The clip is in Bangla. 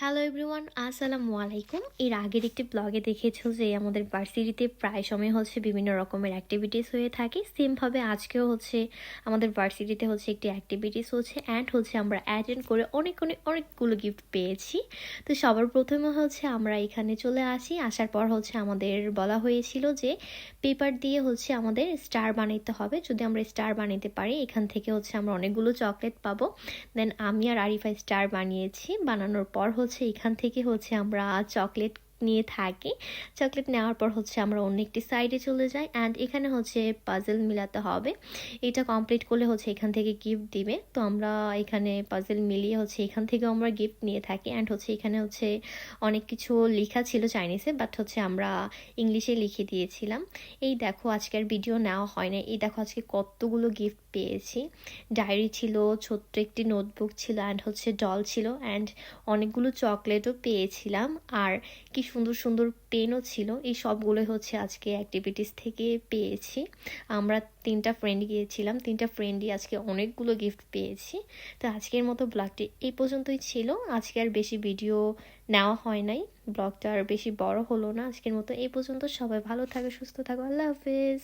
হ্যালো এভরিওয়ান, আসসালামু আলাইকুম। এর আগের একটি ব্লগে দেখেছো যে আমাদের ভার্সিটিতে প্রায় সময় বিভিন্ন রকমের অ্যাক্টিভিটিস হয়ে থাকে। সেমভাবে আজকেও আমাদের ভার্সিটিতে একটি অ্যাক্টিভিটিস হচ্ছে অ্যান্ড আমরা অ্যাটেন্ড করে অনেকগুলো গিফট পেয়েছি। তো সবার প্রথমে আমরা এখানে চলে আসি। আসার পর আমাদের বলা হয়েছিল যে পেপার দিয়ে আমাদের স্টার বানাইতে হবে। যদি আমরা স্টার বানাইতে পারি এখান থেকে আমরা অনেকগুলো চকলেট পাবো। দেন আমি আর আরিফা স্টার বানিয়েছি। বানানোর পর এখান থেকে আমরা চকলেট নিয়ে থাকি। চকলেট নেওয়ার পর আমরা অন্য একটি সাইডে চলে যাই অ্যান্ড এখানে পাজল মিলাতে হবে। এটা কমপ্লিট করলে এখান থেকে গিফট দিবে। তো আমরা এখানে পাজল মিলিয়ে এখান থেকে আমরা গিফট নিয়ে থাকি অ্যান্ড এখানে অনেক কিছু লেখা ছিল চাইনিজে, বাট আমরা ইংলিশে লিখে দিয়েছিলাম। এই দেখো, আজকের ভিডিও নেওয়া হয় না। এই দেখো আজকে কতগুলো গিফট পেয়েছি। ডায়েরি ছিল, ছোট্ট একটি নোটবুক ছিল অ্যান্ড ডল ছিল অ্যান্ড অনেকগুলো চকলেটও পেয়েছিলাম। আর কি সুন্দর সুন্দর পেনও ছিল। এই সবগুলোই আজকে অ্যাক্টিভিটিস থেকে পেয়েছি। আমরা 3টা ফ্রেন্ড গিয়েছিলাম, 3টা ফ্রেন্ডই আজকে অনেকগুলো গিফট পেয়েছি। তো আজকের মতো ব্লগটি এই পর্যন্তই ছিল। আজকে আর বেশি ভিডিও নেওয়া হয় নাই, ব্লগটা আর বেশি বড় হলো না। আজকের মতো এই পর্যন্ত। সবাই ভালো থাকো, সুস্থ থাকো। আল্লাহ হাফেজ।